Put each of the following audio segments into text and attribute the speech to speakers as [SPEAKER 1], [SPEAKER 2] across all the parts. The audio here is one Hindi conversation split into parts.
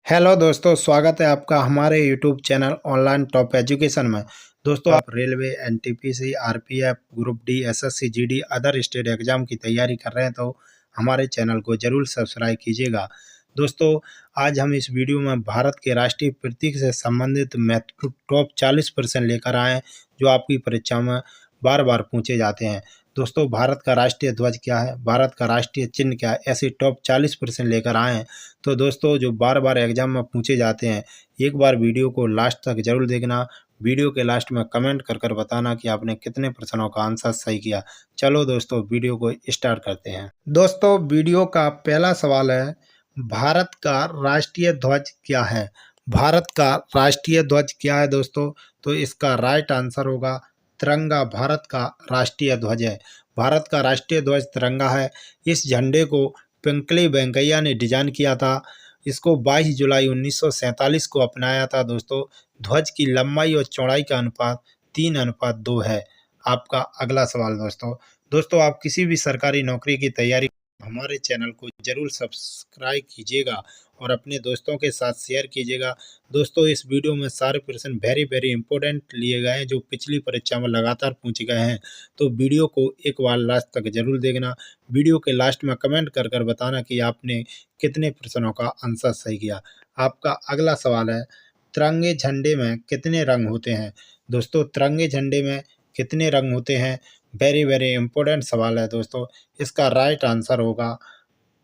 [SPEAKER 1] हेलो दोस्तों, स्वागत है आपका हमारे YouTube channel online top education में। दोस्तों, आप railway, NTPC, RPF, group D, SSC, GD, other state exam की तैयारी कर रहे हैं तो हमारे चैनल को जरूर सब्सक्राइब कीजिएगा। दोस्तों, आज हम इस वीडियो में भारत के राष्ट्रीय प्रतीक से संबंधित महत्वपूर्ण टॉप 40 प्रश्न लेकर आए हैं जो आपकी परीक्षा में बार बार पूछे जाते हैं। दोस्तों, भारत का राष्ट्रीय ध्वज क्या है, भारत का राष्ट्रीय चिन्ह क्या है, ऐसे टॉप 40 प्रश्न लेकर आए हैं। तो दोस्तों, जो बार बार एग्जाम में पूछे जाते हैं, एक बार वीडियो को लास्ट तक जरूर देखना। वीडियो के लास्ट में कमेंट कर बताना कि आपने कितने प्रश्नों का आंसर सही किया। चलो दोस्तों, वीडियो को स्टार्ट करते हैं। दोस्तों, वीडियो का पहला सवाल है, भारत का राष्ट्रीय ध्वज क्या है? भारत का राष्ट्रीय ध्वज क्या है दोस्तों? तो इसका राइट आंसर होगा तिरंगा। भारत का राष्ट्रीय ध्वज है। भारत का राष्ट्रीय ध्वज तिरंगा है। इस झंडे को पिंकली वेंकैया ने डिजाइन किया था। इसको 22 जुलाई 1947 को अपनाया था। दोस्तों, ध्वज की लंबाई और चौड़ाई का अनुपात 3:2 है। आपका अगला सवाल दोस्तों, आप किसी भी सरकारी नौकरी की तैयारी हमारे चैनल को जरूर सब्सक्राइब कीजिएगा और अपने दोस्तों के साथ शेयर कीजिएगा। दोस्तों, इस वीडियो में सारे प्रश्न वेरी इंपॉर्टेंट लिए गए हैं जो पिछली परीक्षा में लगातार पूछे गए हैं। तो वीडियो को एक बार लास्ट तक जरूर देखना। वीडियो के लास्ट में कमेंट कर बताना कि आपने कितने प्रश्नों का आंसर सही किया। आपका अगला सवाल है, तिरंगे झंडे में कितने रंग होते हैं? दोस्तों, तिरंगे झंडे में कितने रंग होते हैं? वेरी इंपॉर्टेंट सवाल है दोस्तों। इसका राइट आंसर होगा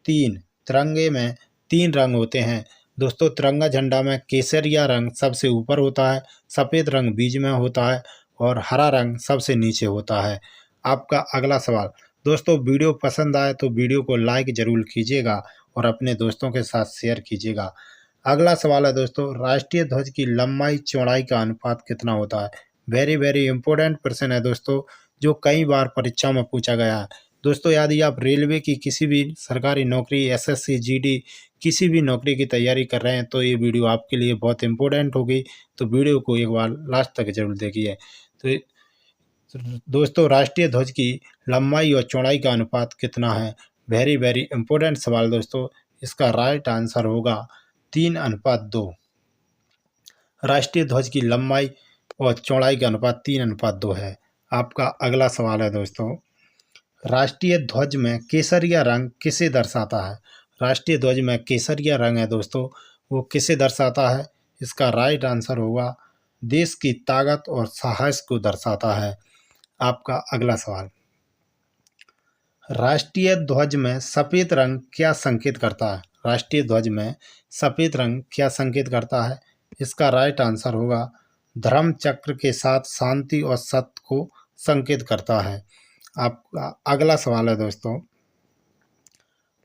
[SPEAKER 1] 3। तिरंगे में 3 रंग होते हैं। दोस्तों, तिरंगा झंडा में केसरिया रंग सबसे ऊपर होता है, सफ़ेद रंग बीच में होता है और हरा रंग सबसे नीचे होता है। आपका अगला सवाल दोस्तों, वीडियो पसंद आए तो वीडियो को लाइक जरूर कीजिएगा और अपने दोस्तों के साथ शेयर कीजिएगा। अगला सवाल है दोस्तों, राष्ट्रीय ध्वज की लंबाई चौड़ाई का अनुपात कितना होता है? वेरी इंपॉर्टेंट प्रश्न है दोस्तों, जो कई बार परीक्षा में पूछा गया है। दोस्तों, यदि आप रेलवे की किसी भी सरकारी नौकरी, एसएससी, जीडी किसी भी नौकरी की तैयारी कर रहे हैं तो ये वीडियो आपके लिए बहुत इंपॉर्टेंट होगी। तो वीडियो को एक बार लास्ट तक जरूर देखिए। तो दोस्तों, राष्ट्रीय ध्वज की लंबाई और चौड़ाई का अनुपात कितना है? वेरी इंपॉर्टेंट सवाल दोस्तों। इसका राइट आंसर होगा 3:2। राष्ट्रीय ध्वज की लंबाई और चौड़ाई का अनुपात 3:2 है। आपका अगला सवाल है दोस्तों, राष्ट्रीय ध्वज में केसरिया रंग किसे दर्शाता है? राष्ट्रीय ध्वज में केसरिया रंग है दोस्तों, वो किसे दर्शाता है? इसका राइट आंसर होगा देश की ताकत और साहस को दर्शाता है। आपका अगला सवाल, राष्ट्रीय ध्वज में सफ़ेद रंग क्या संकेत करता है? राष्ट्रीय ध्वज में सफ़ेद रंग क्या संकेत करता है? इसका राइट आंसर होगा धर्म चक्र के साथ शांति और सत्य को संकेत करता है। आपका अगला सवाल है दोस्तों,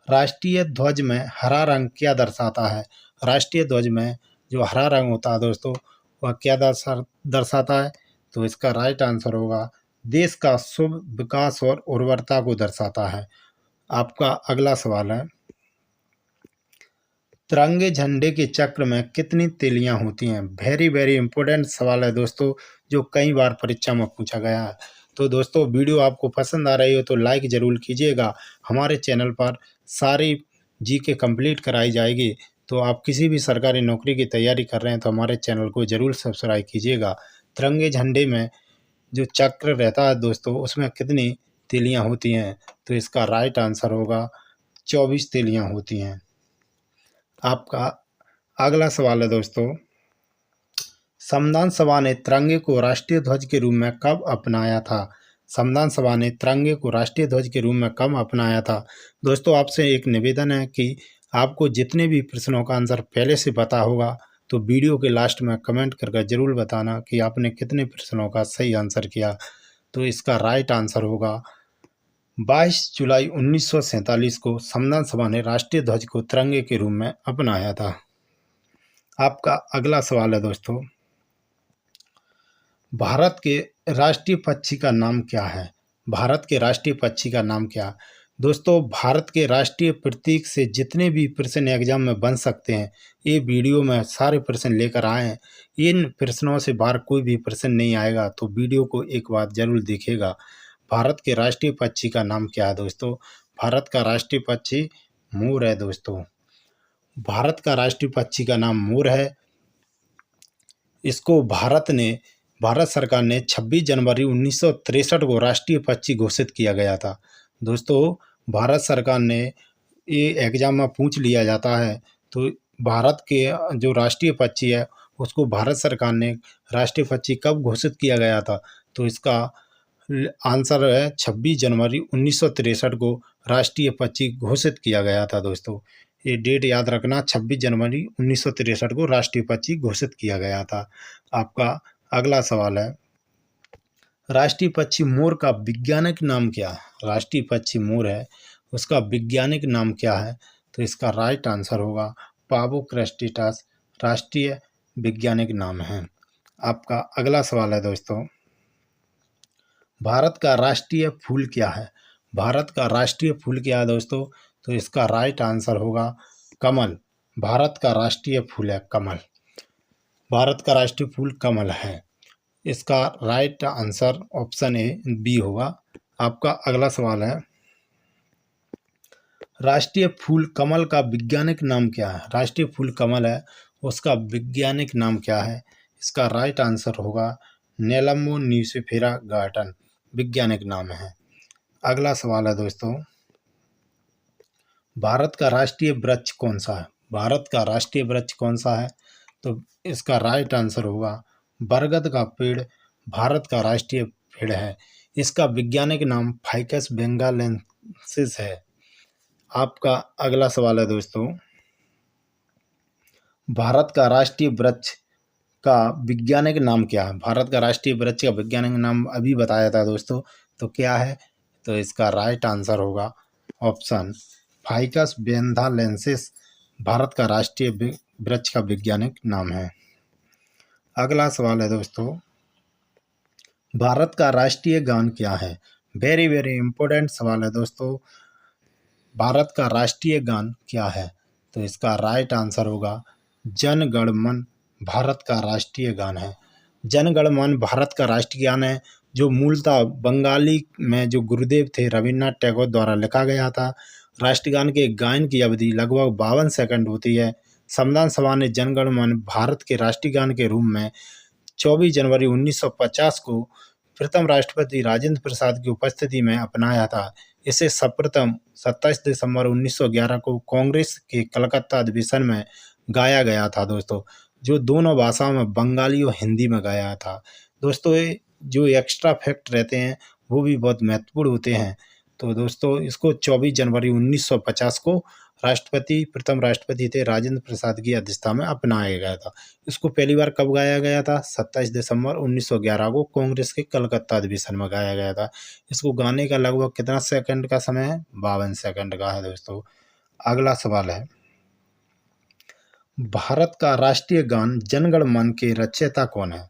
[SPEAKER 1] राष्ट्रीय ध्वज में हरा रंग क्या दर्शाता है? राष्ट्रीय ध्वज में जो हरा रंग होता है दोस्तों, वह क्या दर्शाता है? तो इसका राइट आंसर होगा देश का शुभ विकास और उर्वरता को दर्शाता है। आपका अगला सवाल है, तिरंगे झंडे के चक्र में कितनी तीलियां होती हैं? वेरी इंपॉर्टेंट सवाल है दोस्तों, जो कई बार परीक्षा में पूछा गया है। तो दोस्तों, वीडियो आपको पसंद आ रही हो तो लाइक ज़रूर कीजिएगा। हमारे चैनल पर सारी जीके कंप्लीट कराई जाएगी। तो आप किसी भी सरकारी नौकरी की तैयारी कर रहे हैं तो हमारे चैनल को ज़रूर सब्सक्राइब कीजिएगा। तिरंगे झंडे में जो चक्र रहता है दोस्तों, उसमें कितनी तीलियां होती हैं? तो इसका राइट आंसर होगा 24 तीलियां होती हैं। आपका अगला सवाल है दोस्तों, संविधान सभा ने तिरंगे को राष्ट्रीय ध्वज के रूप में कब अपनाया था? संविधान सभा ने तिरंगे को राष्ट्रीय ध्वज के रूप में कब अपनाया था? दोस्तों, आपसे एक निवेदन है कि आपको जितने भी प्रश्नों का आंसर पहले से पता होगा तो वीडियो के लास्ट में कमेंट करके ज़रूर बताना कि आपने कितने प्रश्नों का सही आंसर किया। तो इसका राइट आंसर होगा 22 जुलाई 1947 को संविधान सभा ने राष्ट्रीय ध्वज को तिरंगे के रूप में अपनाया था। आपका अगला सवाल है दोस्तों, भारत के राष्ट्रीय पक्षी का नाम क्या है? भारत के राष्ट्रीय पक्षी का नाम क्या? दोस्तों, भारत के राष्ट्रीय प्रतीक से जितने भी प्रश्न एग्जाम में बन सकते हैं, ये वीडियो में सारे प्रश्न लेकर आए हैं। इन प्रश्नों से बाहर कोई भी प्रश्न नहीं आएगा, तो वीडियो को एक बार जरूर देखिएगा। भारत के राष्ट्रीय पक्षी का नाम क्या है दोस्तों? भारत का राष्ट्रीय पक्षी मोर है दोस्तों। भारत का राष्ट्रीय पक्षी का नाम मोर है। इसको भारत सरकार ने 26 जनवरी 1963 को राष्ट्रीय पक्षी घोषित किया गया था। दोस्तों, भारत सरकार ने, ये एग्जाम में पूछ लिया जाता है, तो भारत के जो राष्ट्रीय पक्षी है उसको भारत सरकार ने राष्ट्रीय पक्षी कब घोषित किया गया था, तो इसका आंसर है 26 जनवरी 1963 को राष्ट्रीय पक्षी घोषित किया गया था। दोस्तों, ये डेट याद रखना, 26 जनवरी 1963 को राष्ट्रीय पक्षी घोषित किया गया था। आपका अगला सवाल है, राष्ट्रीय पक्षी मोर का वैज्ञानिक नाम क्या है? राष्ट्रीय पक्षी मोर है, उसका वैज्ञानिक नाम क्या है? तो इसका राइट आंसर होगा पावो क्रेस्टिटास, राष्ट्रीय वैज्ञानिक नाम है। आपका अगला सवाल है दोस्तों, भारत का राष्ट्रीय फूल क्या है? भारत का राष्ट्रीय फूल क्या है दोस्तों? तो इसका राइट आंसर होगा कमल। भारत का राष्ट्रीय फूल है कमल। भारत का राष्ट्रीय फूल कमल है। इसका right answer option A B होगा। आपका अगला सवाल है, राष्ट्रीय फूल कमल का वैज्ञानिक नाम क्या है? राष्ट्रीय फूल कमल है, उसका वैज्ञानिक नाम क्या है? इसका राइट आंसर होगा नेलम्बो न्यूसिफेरा गार्टन, वैज्ञानिक नाम है। अगला सवाल है दोस्तों, भारत का राष्ट्रीय वृक्ष कौन सा है? भारत का राष्ट्रीय वृक्ष कौन सा है? तो इसका राइट आंसर होगा बरगद का पेड़ भारत का राष्ट्रीय पेड़ है। इसका वैज्ञानिक नाम फाइकस बेंगालेंसिस है। आपका अगला सवाल है दोस्तों, भारत का राष्ट्रीय वृक्ष का वैज्ञानिक नाम क्या है? भारत का राष्ट्रीय वृक्ष का वैज्ञानिक नाम अभी बताया था दोस्तों, तो क्या है? तो इसका राइट आंसर होगा ऑप्शन फाइकस बेंगालेंसिस, भारत का राष्ट्रीय वृक्ष का वैज्ञानिक नाम है। अगला सवाल है दोस्तों, भारत का राष्ट्रीय गान क्या है? वेरी वेरी इंपॉर्टेंट सवाल है दोस्तों, भारत का राष्ट्रीय गान क्या है? तो इसका राइट आंसर होगा जन गण मन, भारत का राष्ट्रीय गान है। जन गण मन भारत का राष्ट्रीय गान है, जो मूलतः बंगाली में जो गुरुदेव थे रविन्द्रनाथ टैगोर द्वारा लिखा गया था। राष्ट्रीय गान के गायन की अवधि लगभग 52 सेकंड होती है। संविधान सभा ने जन गण मन भारत के राष्ट्रीय गान के रूप में 24 जनवरी 1950 को प्रथम राष्ट्रपति राजेंद्र प्रसाद की उपस्थिति में अपनाया था। इसे सर्वप्रथम 27 दिसंबर 1911 को कांग्रेस के कलकत्ता अधिवेशन में गाया गया था दोस्तों, जो दोनों भाषाओं में बंगाली और हिंदी में गाया था। दोस्तों, ये जो एक्स्ट्रा फैक्ट रहते हैं वो भी बहुत महत्वपूर्ण होते हैं। तो दोस्तों, इसको 24 जनवरी 1950 को प्रथम राष्ट्रपति थे राजेंद्र प्रसाद की अध्यक्षता में अपनाया गया था। इसको पहली बार कब गाया गया था? 27 दिसंबर 1911 को कांग्रेस के कलकत्ता अधिवेशन में गाया गया था। इसको गाने का लगभग कितना सेकंड का समय है? 52 सेकंड का है दोस्तों। अगला सवाल है, भारत का राष्ट्रीय गान जनगण मन के रचयिता कौन है?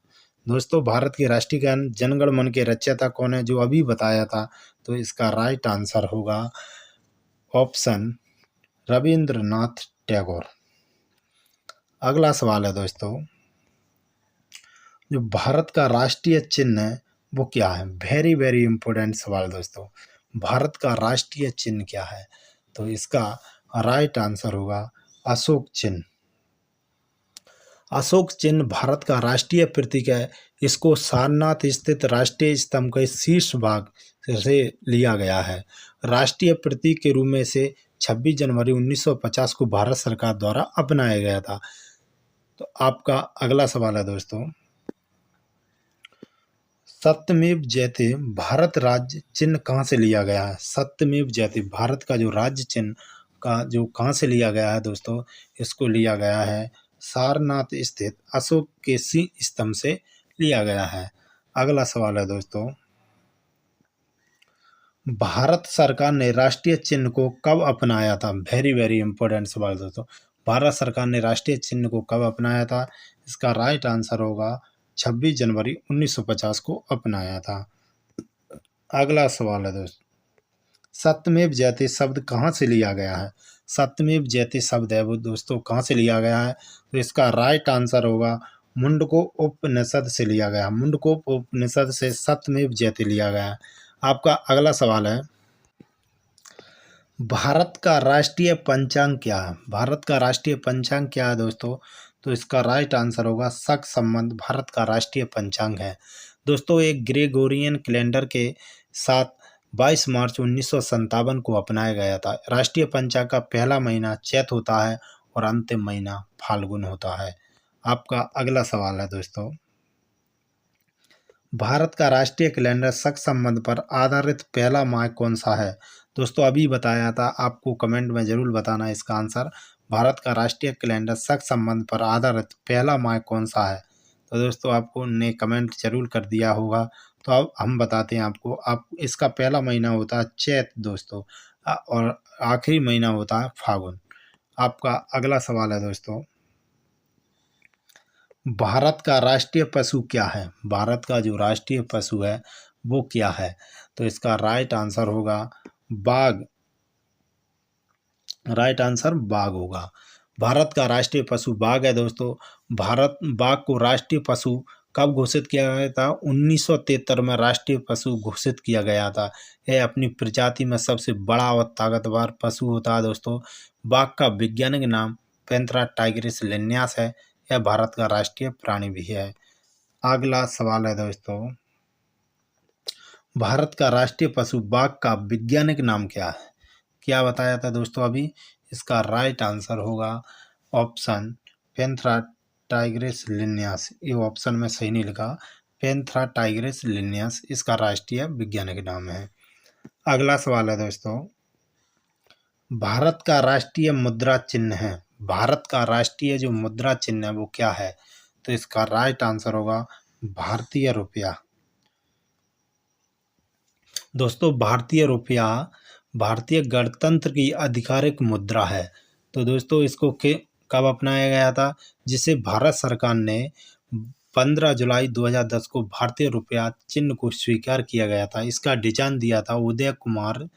[SPEAKER 1] दोस्तों, भारत के राष्ट्रीय गान जनगण मन के रचयिता कौन है, जो अभी बताया था? तो इसका राइट आंसर होगा ऑप्शन रविंद्रनाथ टैगोर। अगला सवाल है दोस्तों, जो भारत का राष्ट्रीय चिन्ह है वो क्या है? वेरी वेरी इंपॉर्टेंट सवाल दोस्तों, भारत का राष्ट्रीय चिन्ह क्या है? तो इसका राइट आंसर होगा अशोक चिन्ह। अशोक चिन्ह भारत का राष्ट्रीय प्रतीक है। इसको सारनाथ स्थित राष्ट्रीय स्तंभ के शीर्ष भाग से लिया गया है। राष्ट्रीय प्रतीक के रूप में से 26 जनवरी 1950 को भारत सरकार द्वारा अपनाया गया था। तो आपका अगला सवाल है दोस्तों, सत्यमेव जयते भारत राज्य चिन्ह कहाँ से लिया गया है? सत्यमेव जयते भारत का जो राज्य चिन्ह का जो कहाँ से लिया गया है दोस्तों? इसको लिया गया है सारनाथ स्थित अशोक के स्तंभ से लिया गया है। अगला सवाल है दोस्तों, भारत सरकार ने राष्ट्रीय चिन्ह को कब अपनाया था? वेरी वेरी इंपॉर्टेंट सवाल दोस्तों, भारत सरकार ने राष्ट्रीय चिन्ह को कब अपनाया था? इसका राइट आंसर होगा 26 जनवरी 1950 को अपनाया था। अगला सवाल है दोस्तों, सत्यमेव जयते शब्द कहाँ से लिया गया है? सत्यमेव जयते शब्द है वो दोस्तों कहाँ से लिया गया है? तो इसका राइट आंसर होगा मुंडको उपनिषद से लिया गया। मुंडको उपनिषद से सत्यमेव जयते लिया गया है। आपका अगला सवाल है, भारत का राष्ट्रीय पंचांग क्या है? भारत का राष्ट्रीय पंचांग क्या है दोस्तों? तो इसका राइट आंसर होगा शक संबंध भारत का राष्ट्रीय पंचांग है। दोस्तों एक ग्रेगोरियन कैलेंडर के साथ 22 मार्च 1957 को अपनाया गया था। राष्ट्रीय पंचांग का पहला महीना चैत होता है और अंतिम महीना फाल्गुन होता है। आपका अगला सवाल है दोस्तों, भारत का राष्ट्रीय कैलेंडर शक संबंध पर आधारित पहला माह कौन सा है? दोस्तों अभी बताया था, आपको कमेंट में जरूर बताना इसका आंसर। भारत का राष्ट्रीय कैलेंडर शक संबंध पर आधारित पहला माह कौन सा है? तो दोस्तों आपको ने कमेंट जरूर कर दिया होगा, तो अब हम बताते हैं आपको। आप इसका पहला महीना होता है चैत दोस्तों, और आखिरी महीना होता है फागुन। आपका अगला सवाल है दोस्तों, भारत का राष्ट्रीय पशु क्या है? भारत का जो राष्ट्रीय पशु है वो क्या है? तो इसका राइट आंसर होगा बाघ। राइट आंसर बाघ होगा। भारत का राष्ट्रीय पशु बाघ है दोस्तों। भारत बाघ को राष्ट्रीय पशु कब घोषित किया गया था? 1973 में राष्ट्रीय पशु घोषित किया गया था। यह अपनी प्रजाति में सबसे बड़ा और ताकतवर पशु होता है दोस्तों। बाघ का वैज्ञानिक नाम पैंथेरा टाइग्रिस लिनियस है। यह भारत का राष्ट्रीय प्राणी भी है। अगला सवाल है दोस्तों, भारत का राष्ट्रीय पशु बाघ का वैज्ञानिक नाम क्या है? क्या बताया था दोस्तों अभी? इसका राइट आंसर होगा ऑप्शन पैंथेरा टाइग्रिस लिनियस। ये ऑप्शन में सही नहीं लिखा, पैंथेरा टाइग्रिस लिनियस इसका राष्ट्रीय वैज्ञानिक नाम है। अगला सवाल है दोस्तों, भारत का राष्ट्रीय मुद्रा चिन्ह है। भारत का राष्ट्रीय जो मुद्रा चिन्ह है वो क्या है? तो इसका राइट आंसर होगा भारतीय रुपया। दोस्तों भारतीय रुपया भारतीय गणतंत्र की आधिकारिक मुद्रा है। तो दोस्तों इसको कब अपनाया गया था? जिसे भारत सरकार ने 15 जुलाई 2010 को भारतीय रुपया चिन्ह को स्वीकार किया गया था। इसका डिजाइन दिया था उदय कुमार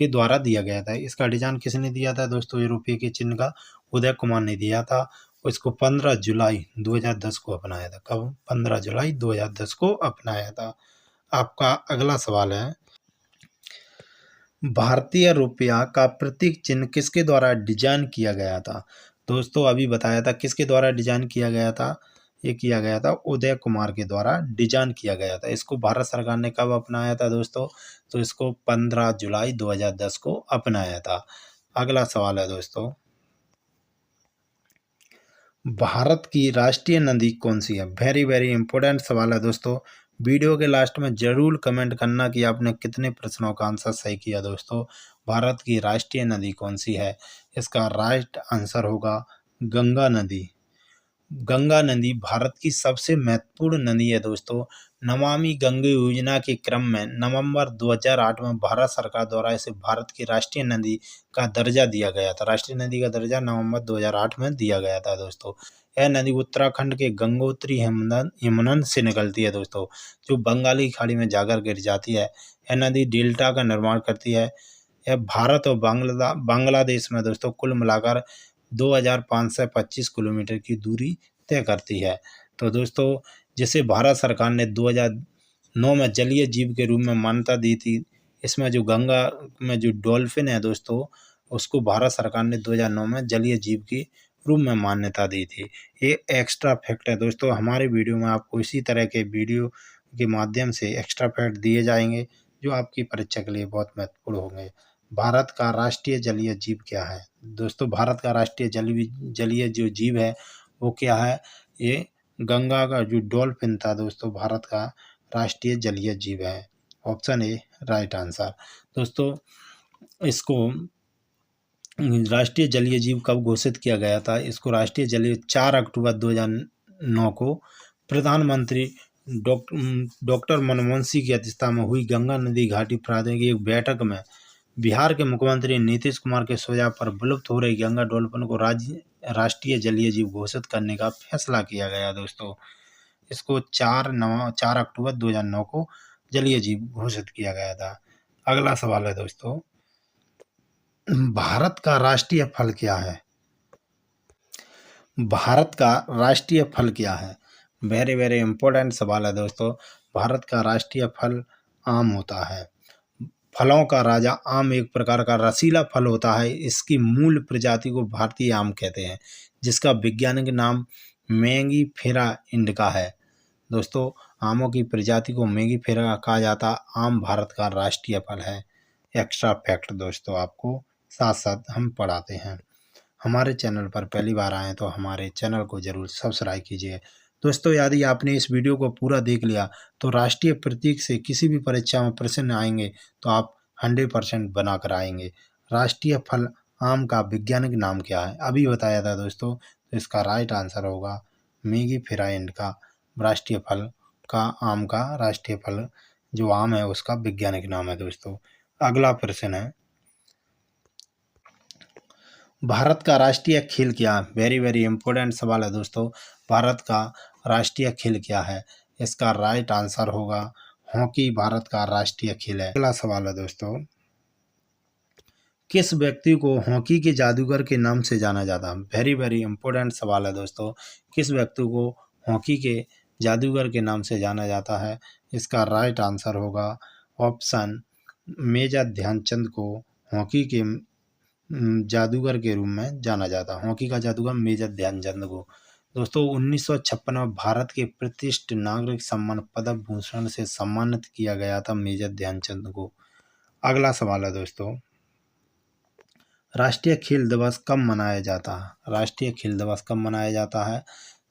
[SPEAKER 1] के द्वारा दिया गया था। इसका डिजाइन किसने दिया था दोस्तों? ये रुपये के चिन्ह का उदय कुमार ने दिया था। इसको 15 जुलाई 2010 को अपनाया था। कब? 15 जुलाई 2010 को अपनाया था। आपका अगला सवाल है, भारतीय रुपया का प्रतीक चिन्ह किसके द्वारा डिजाइन किया गया था? दोस्तों अभी बताया था किसके द्वारा डिजाइन किया गया था। ये किया गया था उदय कुमार के द्वारा डिजाइन किया गया था। इसको भारत सरकार ने कब अपनाया था दोस्तों? तो इसको 15 जुलाई 2010 को अपनाया था। अगला सवाल है दोस्तों, भारत की राष्ट्रीय नदी कौन सी है? वेरी वेरी इंपॉर्टेंट सवाल है दोस्तों। वीडियो के लास्ट में जरूर कमेंट करना कि आपने कितने प्रश्नों का आंसर सही किया दोस्तों। भारत की राष्ट्रीय नदी कौन सी है? इसका राइट आंसर होगा गंगा नदी। गंगा नदी भारत की सबसे महत्वपूर्ण नदी है दोस्तों। नमामि गंगे योजना के क्रम में नवंबर 2008 में भारत सरकार द्वारा इसे भारत की राष्ट्रीय नदी का दर्जा दिया गया था। राष्ट्रीय नदी का दर्जा नवंबर 2008 में दिया गया था दोस्तों। यह नदी उत्तराखंड के गंगोत्री हिमनद से निकलती है दोस्तों, जो बंगाली खाड़ी में जाकर गिर जाती है। यह नदी डेल्टा का निर्माण करती है। यह भारत और बांग्लादेश में दोस्तों कुल मिलाकर 2525 किलोमीटर की दूरी तय करती है। तो दोस्तों जिसे भारत सरकार ने 2009 में जलीय जीव के रूप में मान्यता दी थी, इसमें जो गंगा में जो डॉल्फिन है दोस्तों, उसको भारत सरकार ने 2009 में जलीय जीव के रूप में मान्यता दी थी। ये एक्स्ट्रा फैक्ट है दोस्तों। हमारे वीडियो में आपको इसी तरह के वीडियो के माध्यम से एक्स्ट्रा फैक्ट दिए जाएंगे जो आपकी परीक्षा के लिए बहुत महत्वपूर्ण होंगे। भारत का राष्ट्रीय जलीय जीव क्या है? दोस्तों भारत का राष्ट्रीय जलीय जो जीव है वो क्या है? ये गंगा का जो डॉल्फिन था दोस्तों, भारत का राष्ट्रीय जलीय जीव है। Option A right answer. दोस्तों इसको राष्ट्रीय जलीय जीव कब घोषित किया गया था? इसको राष्ट्रीय जलीय 4 अक्टूबर 2009 को प्रधानमंत्री डॉक्टर मनमोहन सिंह की अध्यक्षता में हुई गंगा नदी घाटी प्राधिकरण की एक बैठक में बिहार के मुख्यमंत्री नीतीश कुमार के सुझाव पर विलुप्त हो रही गंगा डॉल्फिन को राष्ट्रीय जलीय जीव घोषित करने का फैसला किया गया दोस्तों। इसको 4 अक्टूबर 2009 को जलीय जीव घोषित किया गया था। अगला सवाल है दोस्तों, भारत का राष्ट्रीय फल क्या है? भारत का राष्ट्रीय फल क्या है? वेरी वेरी इंपॉर्टेंट सवाल है दोस्तों। भारत का राष्ट्रीय फल आम होता है। फलों का राजा आम एक प्रकार का रसीला फल होता है। इसकी मूल प्रजाति को भारतीय आम कहते हैं, जिसका वैज्ञानिक नाम मैंगीफेरा इंडिका है। दोस्तों, आमों की प्रजाति को मैंगीफेरा कहा जाता। आम भारत का राष्ट्रीय फल है। एक्स्ट्रा फैक्ट दोस्तों आपको साथ साथ हम पढ़ाते हैं। हमारे चैनल पर पहली बार आएँ तो हमारे चैनल को ज़रूर सब्सक्राइब कीजिए। दोस्तों, यदि आपने इस वीडियो को पूरा देख लिया तो राष्ट्रीय प्रतीक से किसी भी परीक्षा में प्रश्न आएंगे तो आप 100% बना कर आएंगे। राष्ट्रीय फल आम का वैज्ञानिक नाम क्या है? अभी बताया था दोस्तों, तो इसका राइट आंसर होगा मैंगीफेरा इंडिका। राष्ट्रीय फल का आम का राष्ट्रीय फल जो आम है उसका वैज्ञानिक नाम है। दोस्तों, अगला प्रश्न है, भारत का राष्ट्रीय खेल क्या है? वेरी वेरी इंपॉर्टेंट सवाल है दोस्तों। भारत का राष्ट्रीय खेल क्या है? इसका राइट आंसर होगा हॉकी भारत का राष्ट्रीय खेल है। अगला सवाल है दोस्तों, किस व्यक्ति को हॉकी के जादूगर के नाम से जाना जाता है? वेरी वेरी इंपॉर्टेंट सवाल है दोस्तों। किस व्यक्ति को हॉकी के जादूगर के नाम से जाना जाता है? इसका राइट आंसर होगा ऑप्शन मेजर ध्यानचंद को हॉकी के जादूगर के रूप में जाना जाता है। हॉकी का जादूगर मेजर ध्यानचंद को। दोस्तों, 1956 में भारत के प्रतिष्ठित नागरिक सम्मान पद्म भूषण से सम्मानित किया गया था मेजर ध्यानचंद को। अगला सवाल है दोस्तों, राष्ट्रीय खेल दिवस कब मनाया जाता है? राष्ट्रीय खेल दिवस कब मनाया जाता है?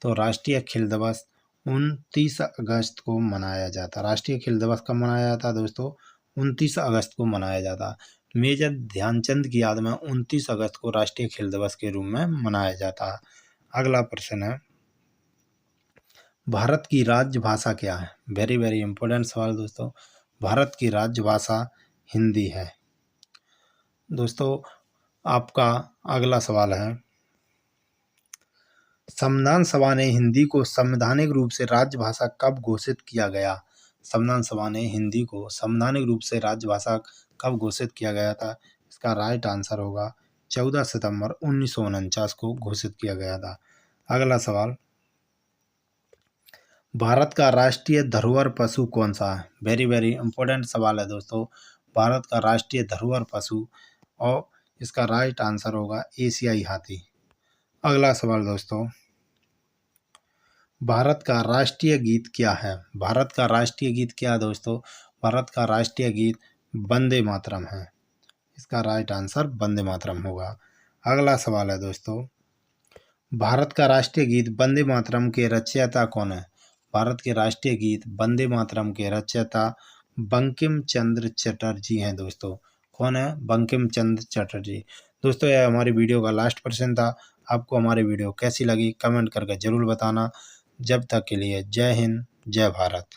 [SPEAKER 1] तो राष्ट्रीय खेल दिवस 29 अगस्त को मनाया जाता है। राष्ट्रीय खेल दिवस कब मनाया जाता है दोस्तों? 29 अगस्त को मनाया जाता है। मेजर ध्यानचंद की याद में 29 अगस्त को राष्ट्रीय खेल दिवस के रूप में मनाया जाता है। अगला प्रश्न है, भारत की राजभाषा क्या है? वेरी वेरी इंपॉर्टेंट सवाल दोस्तों। भारत की राजभाषा हिंदी है। दोस्तों, आपका अगला सवाल है, संविधान सभा ने हिंदी को संवैधानिक रूप से राजभाषा कब घोषित किया गया? संविधान सभा ने हिंदी को संवैधानिक रूप से राजभाषा कब घोषित किया गया था? इसका राइट आंसर होगा 14 सितंबर 1949 को घोषित किया गया था। अगला सवाल, भारत का राष्ट्रीय धरोहर पशु कौन सा है? वेरी वेरी इंपॉर्टेंट सवाल है दोस्तों। भारत का राष्ट्रीय धरोहर पशु और इसका राइट आंसर होगा एशियाई हाथी। अगला सवाल दोस्तों, भारत का राष्ट्रीय गीत क्या है? भारत का राष्ट्रीय गीत क्या है दोस्तों? भारत का राष्ट्रीय गीत वंदे मातरम है। इसका राइट आंसर वंदे मातरम होगा। अगला सवाल है दोस्तों, भारत का राष्ट्रीय गीत वंदे मातरम के रचयिता कौन है? भारत के राष्ट्रीय गीत वंदे मातरम के रचयिता बंकिम चंद्र चटर्जी हैं दोस्तों। कौन है? बंकिम चंद्र चटर्जी। दोस्तों, यह हमारी वीडियो का लास्ट प्रश्न था। आपको हमारी वीडियो कैसी लगी कमेंट करके ज़रूर बताना। जब तक के लिए जय हिंद, जय भारत।